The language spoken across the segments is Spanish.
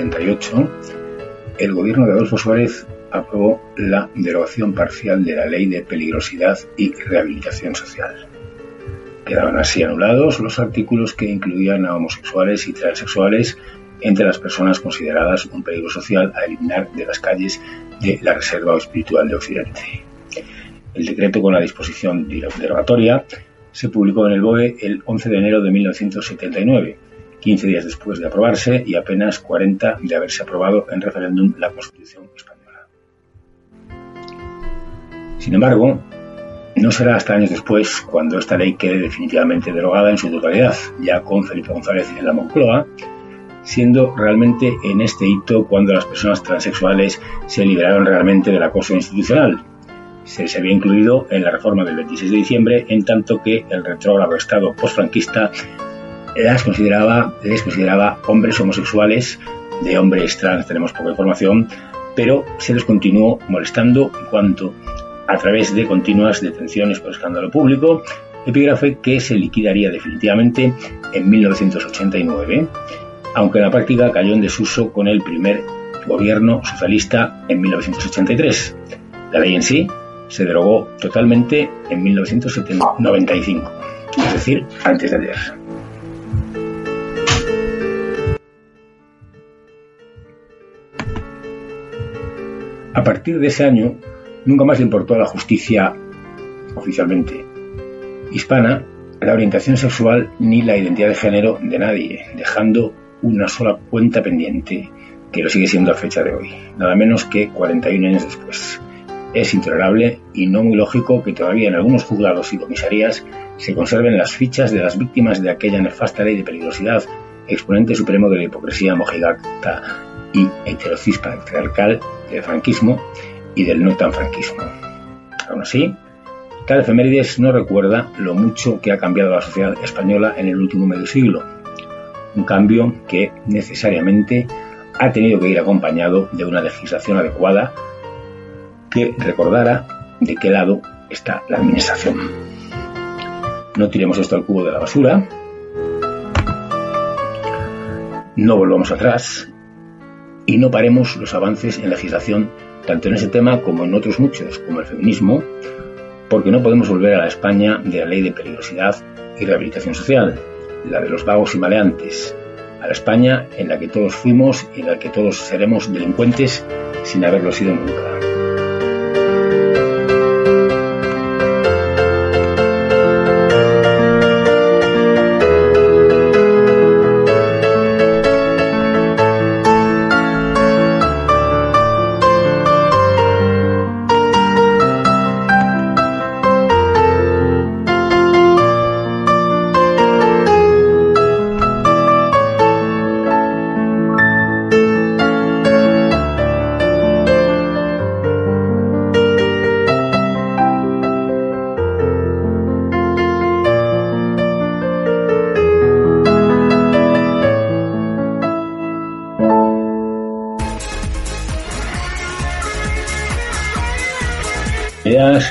1978, el gobierno de Adolfo Suárez aprobó la derogación parcial de la Ley de Peligrosidad y Rehabilitación Social. Quedaban así anulados los artículos que incluían a homosexuales y transexuales entre las personas consideradas un peligro social a eliminar de las calles de la Reserva Espiritual de Occidente. El decreto con la disposición derogatoria se publicó en el BOE el 11 de enero de 1979, 15 días después de aprobarse y apenas 40 de haberse aprobado en referéndum la Constitución española. Sin embargo, no será hasta años después cuando esta ley quede definitivamente derogada en su totalidad, ya con Felipe González en la Moncloa, siendo realmente en este hito cuando las personas transexuales se liberaron realmente del acoso institucional. Se les había incluido en la reforma del 26 de diciembre, en tanto que el retrógrado Estado postfranquista les consideraba hombres homosexuales. De hombres trans tenemos poca información, pero se les continuó molestando en cuanto a través de continuas detenciones por escándalo público, epígrafe que se liquidaría definitivamente en 1989, aunque en la práctica cayó en desuso con el primer gobierno socialista en 1983. La ley en sí se derogó totalmente en 1995, es decir, antes de ayer. A partir de ese año, nunca más le importó a la justicia oficialmente hispana la orientación sexual ni la identidad de género de nadie, dejando una sola cuenta pendiente, que lo sigue siendo a fecha de hoy, nada menos que 41 años después. Es intolerable y no muy lógico que todavía en algunos juzgados y comisarías se conserven las fichas de las víctimas de aquella nefasta ley de peligrosidad, exponente supremo de la hipocresía mojigata y heterocis patriarcal del franquismo y del no tan franquismo. Aún así, tal efemérides no recuerda lo mucho que ha cambiado la sociedad española en el último medio siglo, un cambio que necesariamente ha tenido que ir acompañado de una legislación adecuada que recordara de qué lado está la administración. No tiremos esto al cubo de la basura, no volvamos atrás y no paremos los avances en legislación tanto en ese tema como en otros muchos, como el feminismo, porque no podemos volver a la España de la Ley de Peligrosidad y Rehabilitación Social, la de los vagos y maleantes, a la España en la que todos fuimos y en la que todos seremos delincuentes sin haberlo sido nunca.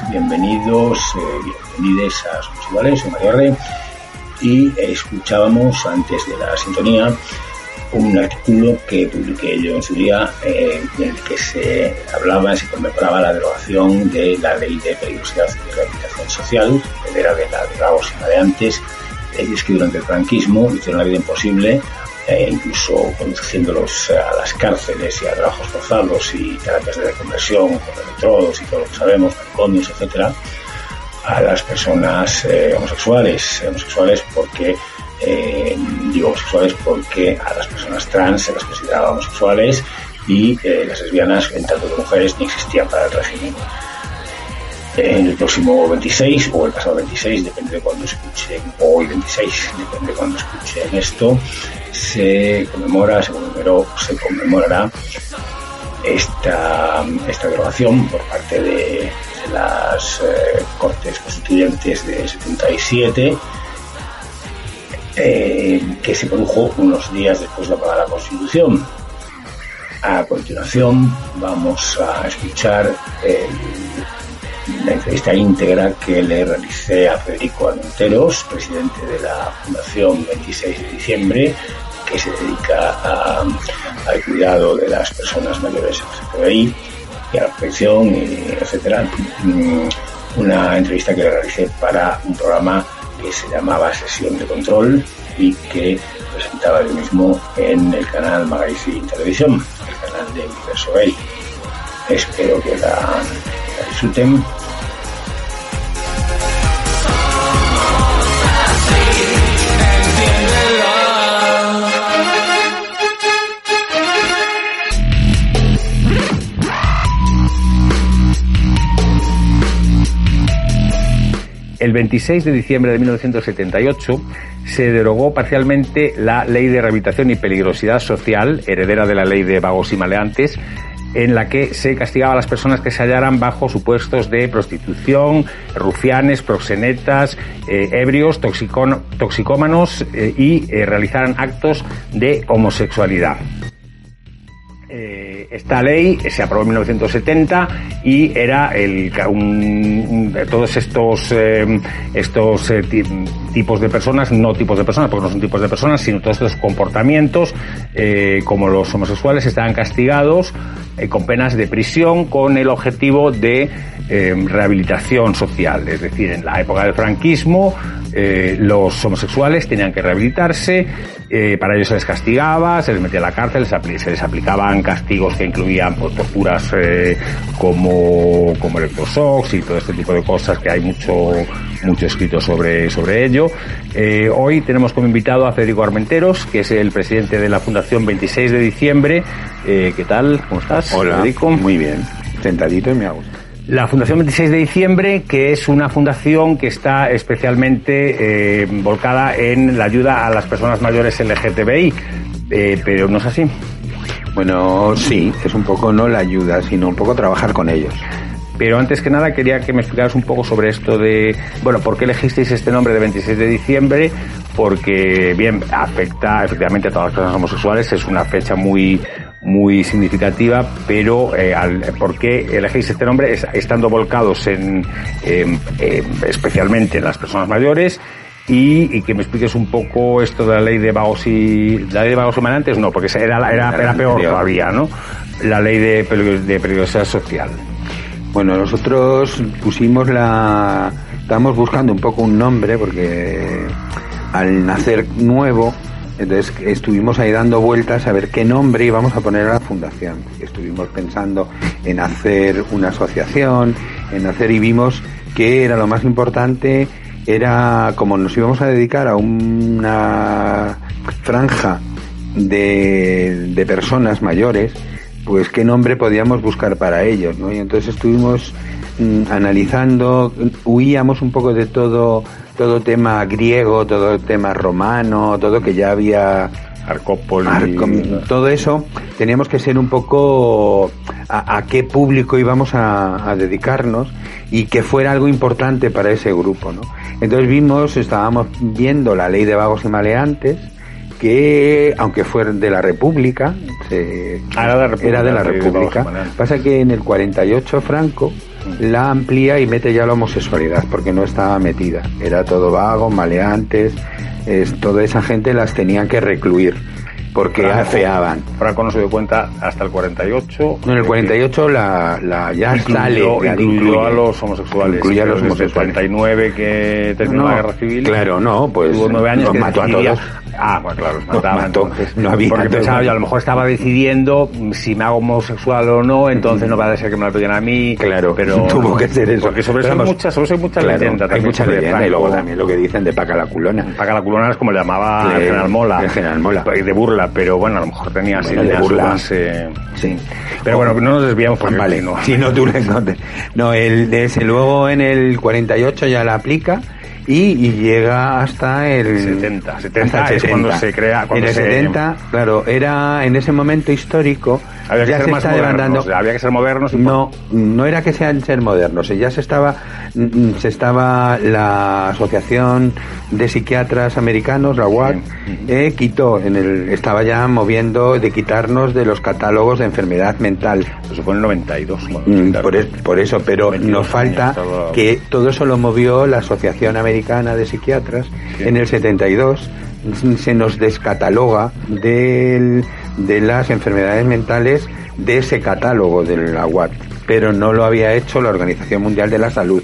Bienvenidos a Somos soy Mario Arre, y escuchábamos antes de la sintonía un artículo que publiqué yo en su día, en el que se conmemoraba la derogación de la Ley de Peligrosidad y Rehabilitación Social, que era de la de vagos y maleantes, leyes que durante el franquismo hicieron la vida imposible, incluso conduciéndolos a las cárceles y a trabajos forzados y terapias de reconversión con electrodos y todo lo que sabemos, manicomios, etcétera, a las personas homosexuales porque digo homosexuales porque a las personas trans se las consideraba homosexuales y las lesbianas en tanto que mujeres ni existían para el régimen. En el próximo 26 o el pasado 26, depende de cuando escuchen, o hoy 26, depende de cuando escuchen esto, se conmemorará esta derogación por parte de las Cortes Constituyentes de 77, que se produjo unos días después de aprobada la Constitución. A continuación vamos a escuchar la entrevista íntegra que le realicé a Federico Armenteros, presidente de la Fundación 26 de diciembre, que se dedica al cuidado de las personas mayores LGTBI y a la protección, etcétera. Una entrevista que realicé para un programa que se llamaba Sesión de Control y que presentaba yo mismo en el canal Magazine Televisión, el canal de Universo Gay. Espero que la disfruten. El 26 de diciembre de 1978 se derogó parcialmente la Ley de Rehabilitación y Peligrosidad Social, heredera de la Ley de Vagos y Maleantes, en la que se castigaba a las personas que se hallaran bajo supuestos de prostitución, rufianes, proxenetas, ebrios, toxicómanos y realizaran actos de homosexualidad. Esta ley se aprobó en 1970 y era todos estos tipos de personas, no tipos de personas, porque no son tipos de personas, sino todos estos comportamientos, como los homosexuales, estaban castigados con penas de prisión con el objetivo de rehabilitación social. Es decir, en la época del franquismo, los homosexuales tenían que rehabilitarse, para ello se les castigaba, se les metía a la cárcel, se les aplicaban castigos que incluían torturas como electroshocks y todo este tipo de cosas, que hay mucho escrito sobre ello. Hoy tenemos como invitado a Federico Armenteros, que es el presidente de la Fundación 26 de diciembre. ¿Qué tal? ¿Cómo estás? Hola, Federico. Muy bien, sentadito y me gusta. La Fundación 26 de diciembre, que es una fundación que está especialmente volcada en la ayuda a las personas mayores LGTBI, pero no es así. Bueno, sí, es un poco no la ayuda, sino un poco trabajar con ellos. Pero antes que nada quería que me explicaras un poco sobre esto de, bueno, ¿por qué elegisteis este nombre de 26 de diciembre? Porque, bien, afecta efectivamente a todas las personas homosexuales, es una fecha muy significativa, pero ¿por qué elegís este nombre? Estando volcados especialmente en las personas mayores, y que me expliques un poco esto de la ley de vagos y maleantes, no, porque era peor todavía, ¿no? La ley de peligrosidad social. Bueno, nosotros estábamos buscando un poco un nombre, porque al nacer nuevo, entonces estuvimos ahí dando vueltas a ver qué nombre íbamos a poner a la fundación. Estuvimos pensando en hacer una asociación, y vimos que era lo más importante, era como nos íbamos a dedicar a una franja de personas mayores, pues qué nombre podíamos buscar para ellos, ¿no? Y entonces estuvimos analizando, huíamos un poco de todo tema griego, todo tema romano, todo que ya había todo eso. Teníamos que ser un poco a qué público íbamos a dedicarnos y que fuera algo importante para ese grupo, ¿no? Entonces estábamos viendo la ley de vagos y maleantes, que aunque fuera de la República, era de la República. Pasa que en el 48 Franco la amplía y mete ya la homosexualidad, porque no estaba metida, era todo vagos, maleantes, toda esa gente las tenían que recluir porque afeaban. Franco no se dio cuenta hasta el 48. No, en el 48 ya incluyó a los homosexuales. Incluyó a los homosexuales. En el 49 que terminó la guerra civil. Claro, no, pues tuvo 9 años los que mató a todos. Pues claro, los mataba. Entonces, no había, porque pensaba yo, a lo mejor estaba decidiendo si me hago homosexual o no, entonces no va a ser que me lo peguen a mí. Claro, pero tuvo que ser eso. Porque sobre eso hay muchas leyendas. Hay muchas leyendas, y luego también lo que dicen de Paca la Culona. Paca la Culona es como le llamaba el General Mola. El General Mola. De burla, pero bueno, a lo mejor tenía así de burla. Sí. Pero bueno, no nos desviamos porque vale. Si no, tú le contes. No, luego en el 48 ya la aplica. Y llega hasta el 70 es cuando se crea. En el 70, claro, era en ese momento histórico. Había que ya ser se más está modernos, había que ser modernos. No era que sean ser modernos, ya se estaba la Asociación de Psiquiatras Americanos, la UAC, estaba ya moviendo de quitarnos de los catálogos de enfermedad mental. Se supone el 92. Por eso, pero nos falta que todo eso lo movió la Asociación Americana de Psiquiatras en el 72, se nos descataloga de las enfermedades mentales de ese catálogo de la UAT, pero no lo había hecho la Organización Mundial de la Salud.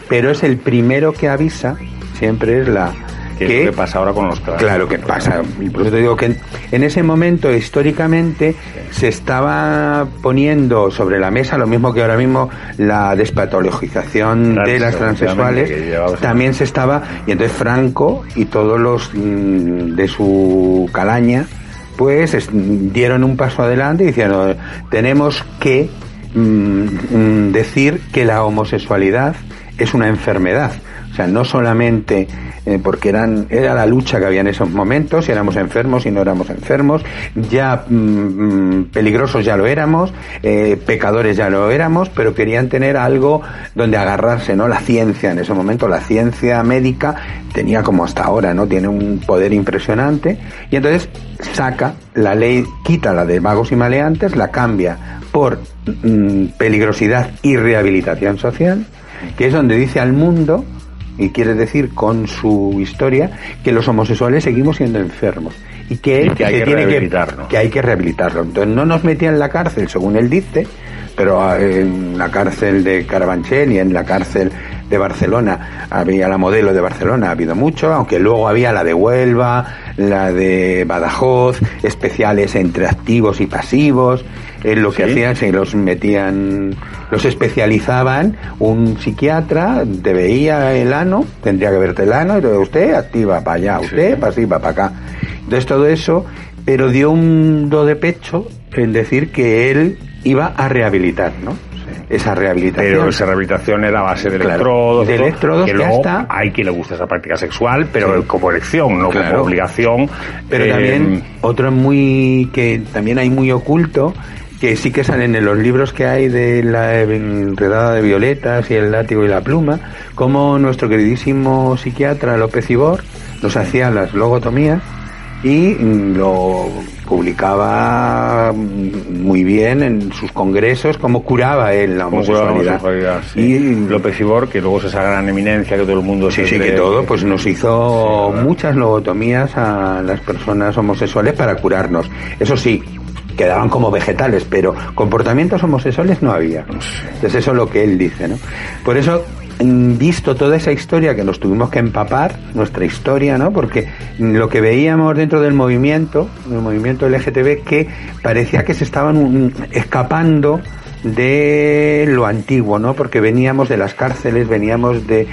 Pero es el primero que avisa, siempre es la... ¿Qué pasa ahora con los casos? Claro, que pasa. Y por eso te digo que en ese momento, históricamente, se estaba poniendo sobre la mesa, lo mismo que ahora mismo la despatologización de las transexuales, también se estaba... Y entonces Franco y todos los de su calaña, pues dieron un paso adelante y decían, tenemos que decir que la homosexualidad es una enfermedad. O sea, no solamente porque era la lucha que había en esos momentos, si éramos enfermos y no éramos enfermos, ya peligrosos ya lo éramos, pecadores ya lo éramos, pero querían tener algo donde agarrarse, ¿no? La ciencia en ese momento, la ciencia médica tenía como hasta ahora, ¿no? Tiene un poder impresionante, y entonces saca la ley, quita la de vagos y maleantes, la cambia por peligrosidad y rehabilitación social, que es donde dice al mundo, y quiere decir con su historia, que los homosexuales seguimos siendo enfermos y que hay que rehabilitarlo. Entonces no nos metía en la cárcel, según él dice, pero en la cárcel de Carabanchel y en la cárcel de Barcelona, había la Modelo de Barcelona, ha habido mucho, aunque luego había la de Huelva, la de Badajoz, especiales entre activos y pasivos. Lo que hacían, se los metían, los especializaban, un psiquiatra te veía el ano, tendría que verte el ano, y entonces usted activa para allá, usted pasiva para acá. Entonces todo eso, pero dio un do de pecho en decir que él iba a rehabilitar, ¿no? Esa rehabilitación. Pero esa rehabilitación era a base de electrodos. De electrodos, que luego hay quien le gusta esa práctica sexual, pero como elección, no como obligación. Pero también, otro que también hay muy oculto, que sí que salen en los libros que hay de la enredada de violetas y el látigo y la pluma, como nuestro queridísimo psiquiatra López Ibor nos hacía las logotomías y lo publicaba muy bien en sus congresos, cómo curaba él la homosexualidad. Sí. Y López Ibor, que luego es esa gran eminencia que todo el mundo que todo, pues nos hizo muchas logotomías a las personas homosexuales para curarnos. Eso sí, quedaban como vegetales, pero comportamientos homosexuales no había. Entonces eso es lo que él dice, ¿no? Por eso, visto toda esa historia que nos tuvimos que empapar, nuestra historia, ¿no? Porque lo que veíamos dentro del movimiento LGTB, que parecía que se estaban escapando de lo antiguo, ¿no? Porque veníamos de las cárceles, veníamos de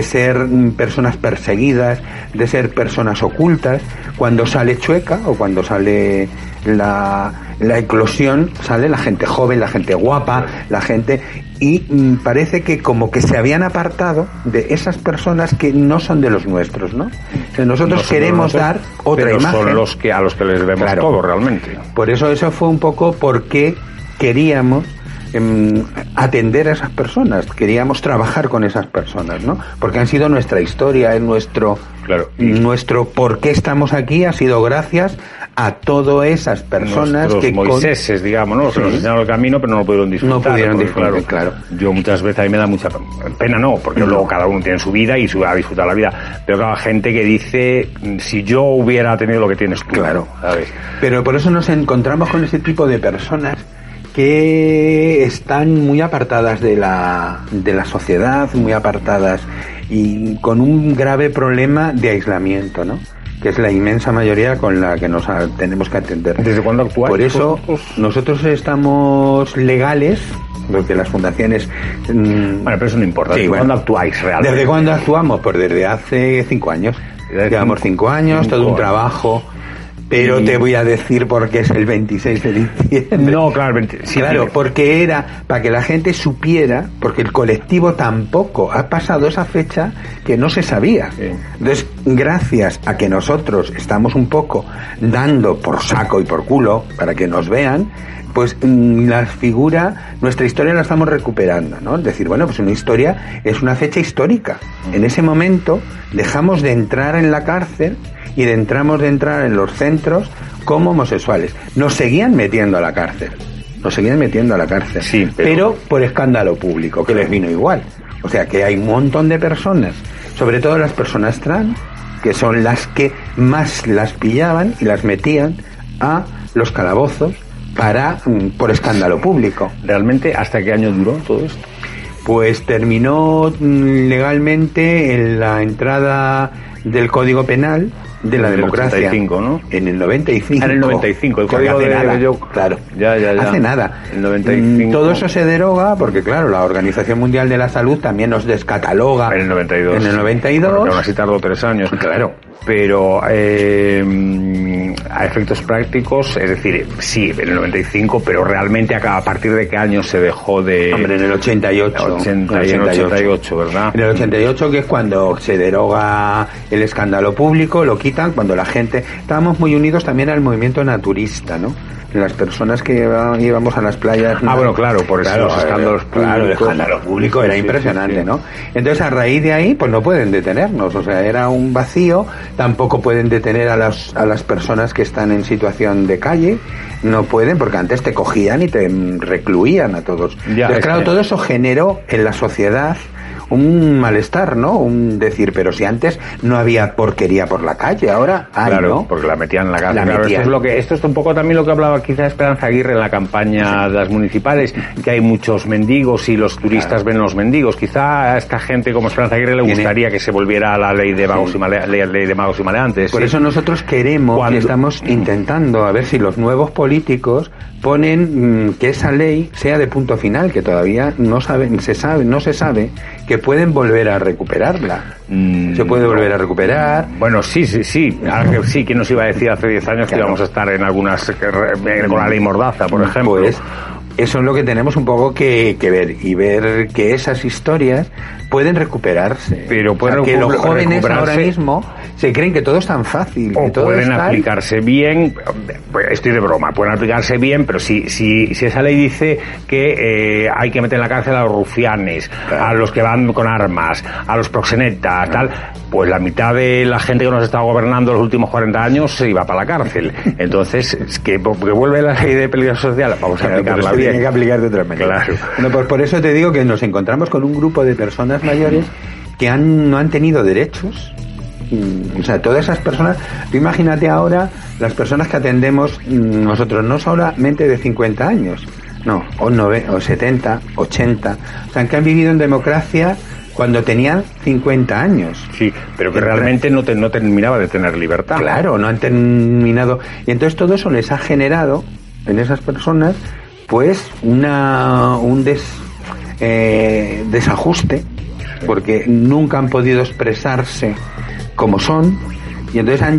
ser personas perseguidas, de ser personas ocultas. Cuando sale Chueca o cuando sale la eclosión, sale la gente joven, la gente guapa, la gente, y parece que como que se habían apartado de esas personas que no son de los nuestros, ¿no? O sea, nosotros queremos dar otra imagen. Son los que a los que les vemos todo realmente. Por eso fue un poco porque queríamos atender a esas personas, queríamos trabajar con esas personas, ¿no? Porque han sido nuestra historia, es nuestro por qué estamos aquí ha sido gracias a todas esas personas que Moiséses, digamos, ¿no? Que nos enseñaron el camino, pero no lo pudieron disfrutar. No pudieron disfrutar, claro. Yo muchas veces a mí me da mucha pena, porque luego cada uno tiene su vida y va a disfrutar la vida. Pero claro, gente que dice, si yo hubiera tenido lo que tienes tú, ¿sabes? Pero por eso nos encontramos con ese tipo de personas que están muy apartadas de la sociedad, muy apartadas y con un grave problema de aislamiento, ¿no? Que es la inmensa mayoría con la que nos tenemos que atender. ¿Desde cuándo actuáis? Por eso nosotros estamos legales, porque las fundaciones... Bueno, pero eso no importa. ¿Desde cuándo actuáis realmente? ¿Desde cuándo actuamos? Pues desde hace 5 años. Llevamos 5 años, todo un trabajo... Pero te voy a decir por qué es el 26 de diciembre. No, claro, claro, porque era para que la gente supiera, porque el colectivo tampoco ha pasado esa fecha que no se sabía. Sí. Entonces, gracias a que nosotros estamos un poco dando por saco y por culo para que nos vean, pues la figura, nuestra historia la estamos recuperando, ¿no? Es decir, bueno, pues una historia es una fecha histórica. En ese momento dejamos de entrar en la cárcel y entramos de entrar en los centros como homosexuales. Nos seguían metiendo a la cárcel. Sí, pero por escándalo público, que les vino igual. O sea que hay un montón de personas, sobre todo las personas trans, que son las que más las pillaban y las metían a los calabozos por escándalo público. ¿Realmente hasta qué año duró todo esto? Pues terminó legalmente en la entrada del Código Penal de la democracia. 85, ¿no? En el 95. En el 95, el código hace nada. Claro. Ya. Hace nada. El 95. Todo eso se deroga porque, claro, la Organización Mundial de la Salud también nos descataloga. En el 92. En el 92. Bueno, que aún así tardó 3 años. Claro. Pero a efectos prácticos, es decir, sí, en el 95, pero realmente a partir de qué año se dejó de... Hombre, en el 88. En el 88, ¿verdad? En el 88, que es cuando se deroga el escándalo público, lo quitan, cuando la gente... Estábamos muy unidos también al movimiento naturista, ¿no? Las personas que íbamos a las playas... bueno, claro, por eso los escándalos públicos... Claro, el escándalo público era impresionante, ¿no? Entonces, a raíz de ahí, pues no pueden detenernos, o sea, era un vacío, tampoco pueden detener a las personas que están en situación de calle, no pueden, porque antes te cogían y te recluían a todos. Entonces, claro, todo eso generó en la sociedad un malestar, ¿no? Un decir, pero si antes no había porquería por la calle, ahora hay, claro, ¿no? porque la metían en la cárcel. Claro, esto es un poco también lo que hablaba quizá Esperanza Aguirre en la campaña de las municipales, que hay muchos mendigos y los turistas ven los mendigos. Quizá a esta gente como Esperanza Aguirre le gustaría que se volviera a la ley de magos y maleantes. Por eso nosotros queremos y estamos intentando a ver si los nuevos políticos ponen que esa ley sea de punto final, que todavía no se sabe que pueden volver a recuperarla. Se puede volver a recuperar. Bueno, sí. Sí, que nos iba a decir hace 10 años que íbamos a estar en algunas con la ley Mordaza, por ejemplo. Pues eso es lo que tenemos un poco que ver, y ver que esas historias pueden recuperarse. Pero pueden que los jóvenes ahora mismo se creen que todo es tan fácil. O que todo pueden aplicarse bien, estoy de broma, pueden aplicarse bien, pero si esa ley dice que hay que meter en la cárcel a los rufianes, a los que van con armas, a los proxenetas, tal, pues la mitad de la gente que nos está gobernando los últimos 40 años se iba para la cárcel. Entonces, que vuelve la ley de peligro social, vamos a aplicarla bien. Tiene que aplicar de otra manera. Claro. Bueno, pues por eso te digo que nos encontramos con un grupo de personas mayores que no han tenido derechos. O sea, todas esas personas, tú imagínate ahora las personas que atendemos nosotros, no solamente de 50 años, no, o 70, 80, o sea, que han vivido en democracia cuando tenían 50 años. Sí, pero que realmente no terminaba de tener libertad. Claro, no han terminado. Y entonces todo eso les ha generado en esas personas pues un desajuste, porque nunca han podido expresarse como son, y entonces han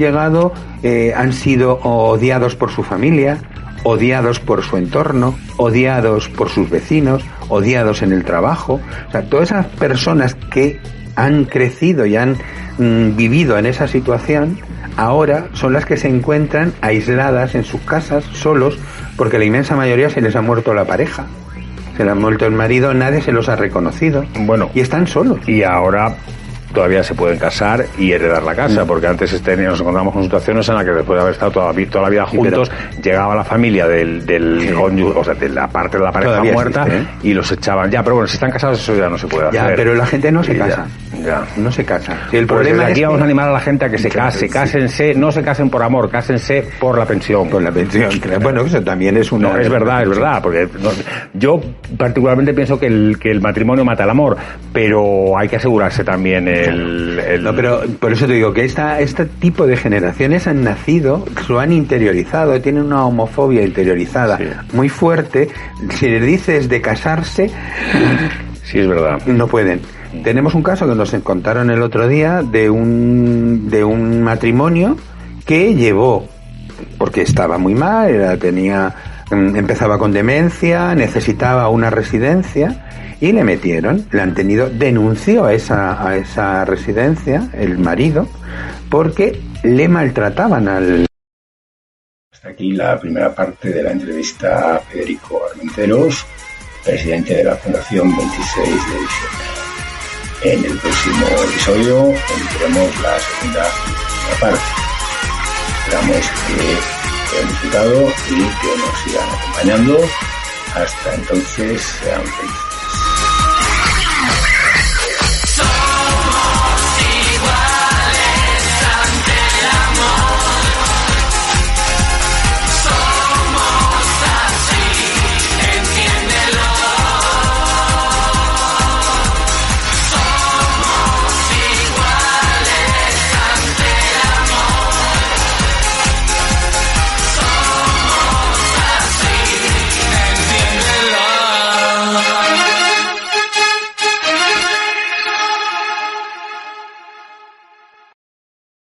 sido odiados por su familia, odiados por su entorno, odiados por sus vecinos, odiados en el trabajo. O sea, todas esas personas que han crecido y han vivido en esa situación, ahora son las que se encuentran aisladas en sus casas, solos, porque la inmensa mayoría se les ha muerto la pareja, se les ha muerto el marido, nadie se los ha reconocido, y están solos. Y ahora todavía se pueden casar y heredar la casa, porque antes nos encontramos con situaciones en las que después de haber estado toda la vida juntos, llegaba la familia del cónyuge, o sea, de la parte de la pareja muerta, y los echaban. Ya, pero bueno, si están casados eso ya no se puede hacer. Ya, pero la gente no se casa. Ya. No se casa. Si el pues problema desde aquí es vamos a animar a la gente a que se case, cásense, no se casen por amor, cásense por la pensión. Por la pensión. Bueno, eso también es una... No, es verdad, porque yo particularmente pienso que el matrimonio mata el amor, pero hay que asegurarse también No, pero por eso te digo que este tipo de generaciones han nacido, lo han interiorizado, tienen una homofobia interiorizada muy fuerte. Si les dices de casarse, sí, es verdad, no pueden. Tenemos un caso que nos contaron el otro día de un matrimonio que llevó, porque estaba muy mal, empezaba con demencia, necesitaba una residencia, y le denunció a esa residencia, el marido, porque le maltrataban Hasta aquí la primera parte de la entrevista a Federico Armenteros, presidente de la Fundación 26 de diciembre. En el próximo episodio tendremos la segunda parte. Esperamos que hayan disfrutado y que nos sigan acompañando. Hasta entonces, sean felices.